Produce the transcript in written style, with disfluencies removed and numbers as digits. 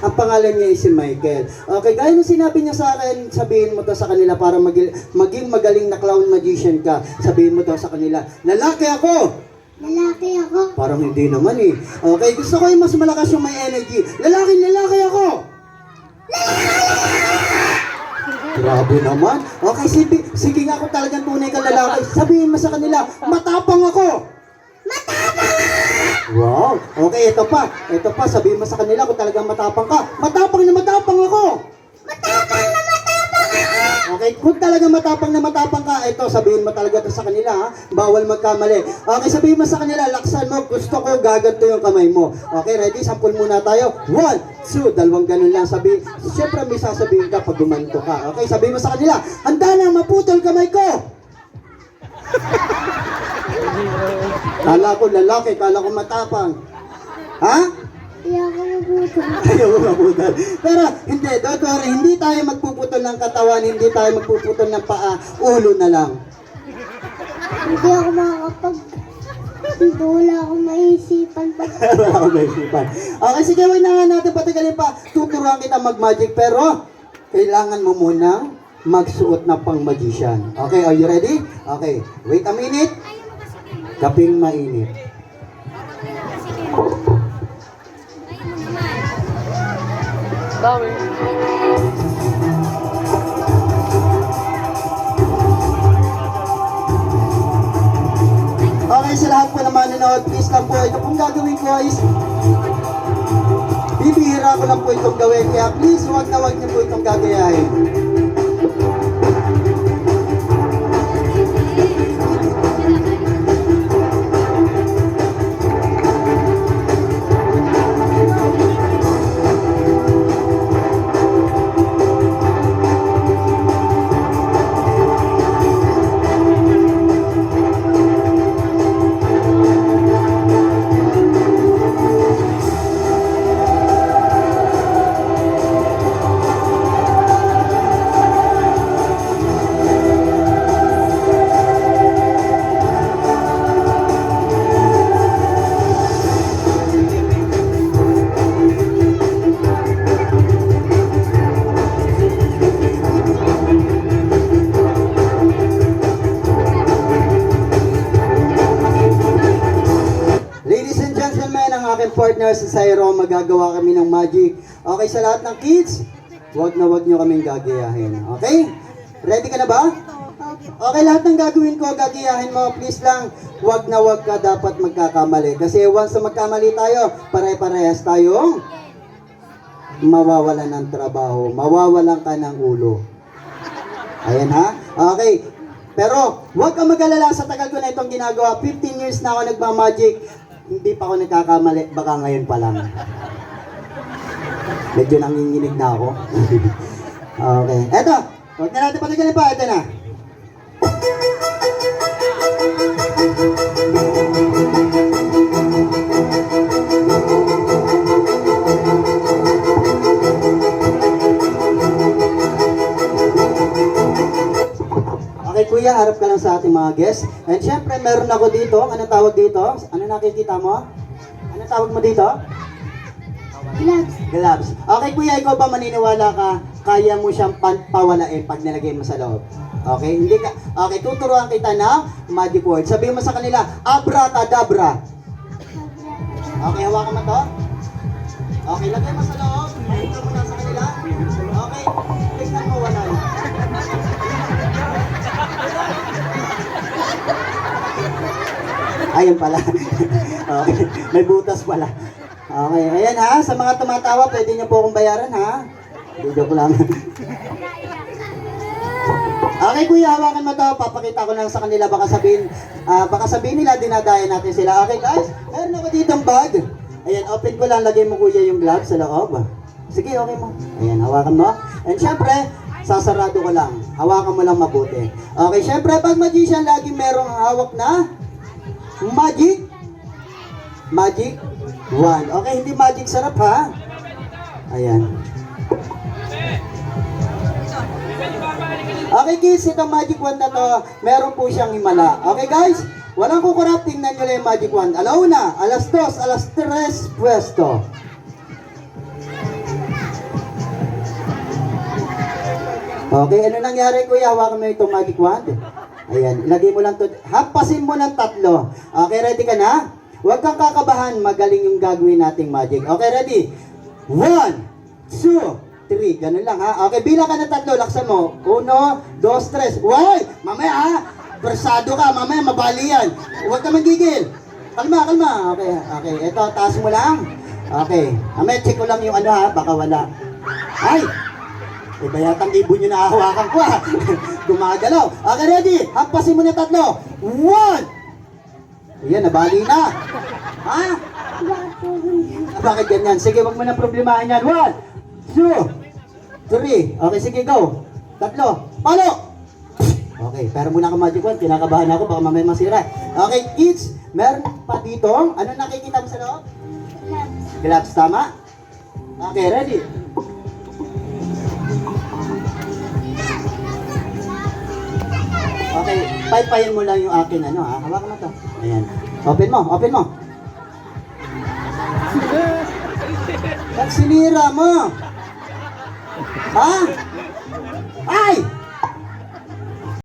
Ang pangalan niya ay si Michael. Okay, gaya ng sinabi niya sa akin, sabihin mo to sa kanila para maging magaling na clown magician ka. Sabihin mo to sa kanila, lalaki ako! Lalaki ako. Parang hindi naman eh. Okay, gusto ko yung mas malakas yung may energy. Lalaki ako! Grabe naman. Okay, sige nga kung talagang tunay ka lalaki. Sabihin mo sa kanila, matapang ako! Wow! Okay, ito pa. Sabihin mo sa kanila kung talagang matapang ka. Matapang ako! Okay, kung talagang matapang ka, ito, sabihin mo talaga ito sa kanila, ha? Bawal magkamali. Okay, sabihin mo sa kanila, laksan mo, gusto ko, gaganto yung kamay mo. Okay, ready? Sampul muna tayo. 1, 2, dalawang ganun lang sabihin. Siyempre, may sasabihin ka pag gumanto ka. Okay, sabihin mo sa kanila, handa na, maputol kamay ko! Kala ko lalaki, kala ko matapang. Ha? Ayaw ko mabutol. Ayaw mo mabutol. Pero hindi, don't worry, hindi tayo magpuputol ng katawan, hindi tayo magpuputol ng paa, ulo na lang. Hindi ako makakapag... Hindi wala akong maisipan pa. Wala akong maisipan. Okay, sige, wait na nga natin patagalin pa. Tuturuan kita mag-magic, pero kailangan mo munang magsuot na pang magician. Okay, are you ready? Okay, wait a minute. Kaping mainit. Bawi. Okay, sa lahat po na manonood, please lang po, ito pong gagawin ko is bibihira ko lang po itong gawin, kaya please huwag niyo po itong gagayahin. Partner sa Cyro, magagawa kami ng magic. Okay, sa lahat ng kids, wag nyo kaming gagayahin. Okay? Ready ka na ba? Okay, lahat ng gagawin ko, gagayahin mo. Please lang, wag ka dapat magkakamali. Kasi once na magkamali tayo, pare-parehas tayong mawawalan ng trabaho. Mawawalan ka ng ulo. Ayan ha? Okay. Pero, wag kang mag-alala sa tagal ko na itong ginagawa. 15 years na ako nagmamagic. Hindi pa ako nagkakamali, baka ngayon pa lang. Medyo nanginginig na ako. Okay. Eto, huwag na natin patagalin pa. Eto na. Okay, kuya, harap ka lang sa ating mga guests. And syempre, meron ako dito. Anong tawag dito? Ano nakikita mo? Anong tawag mo dito? Gloves. Gloves. Okay, kuya, ikaw ba maniniwala ka? Kaya mo siyang pawalain pag nilagay mo sa loob? Okay, hindi ka. Okay, tuturuan kita ng magic word. Sabihin mo sa kanila, abracadabra. Okay, hawakan mo to. Okay, lagay mo sa loob. Ito mo na sa kanila. Okay, tignan mo, wala na. Ayun pala. Okay, may butas pala. Okay, ayan ha. Sa mga tumatawa, pwede niyo po akong bayaran ha. Joke lang. Okay kuya, hawakan mo to. Papakita ko lang sa kanila. Baka sabihin nila, dinadaya natin sila. Okay guys, meron ako ditong bag. Ayan, open ko lang. Lagay mo kuya yung gloves sa loob. Sige, okay mo. Ayan, hawakan mo. And syempre, sasarado ko lang. Hawakan mo lang mabuti. Okay, syempre, pag magician, lagi merong hawak na magic wand. Okay, hindi magic sarap ha. Ayan. Okay kids, itong magic wand na to, meron po siyang himala. Okay guys, walang kukurap, tingnan nyo lang yung magic wand. Alauna, alas 2, alas 3, pwesto. Okay, ano nangyari kuya? Hawakan mo itong magic wand. Ayan, ilagay mo lang to. Hampasin mo ng 3. Okay, ready ka na? Huwag kang kakabahan, magaling yung gagawin nating magic. Okay, ready? 1, 2, 3. Ganun lang ha. Okay, bilang ka ng 3, laksan mo. 1, 2, 3. Why? Mamaya ha. Persado ka, mamaya mabali yan. Huwag ka magigil. Kalma, kalma. Okay, okay. Ito, taas mo lang. Okay. Mamaya check ko lang yung ano ha, baka wala. Ay! Iba yatang ibon yung nahahawakan ko ha. Gumagalaw. Okay, ready? Hampasin mo na 3. 1! Ayan, nabali na. Ha? Bakit ganyan? Sige, wag mo na problemahin yan. 1, 2, 3. Okay, sige, go. 3. Palo! Okay, pero muna ka magic wand. Kinakabahan ako, baka mamaya masira. Okay, kids, meron pa dito. Ano nakikita mo sa loob? Gloves. Gloves, tama? Okay, ready? Okay, paypayin mo lang yung akin ano ha. Hawakan mo to. Ayan. Open mo, open mo. Ba't sinira mo? Ha? Ay!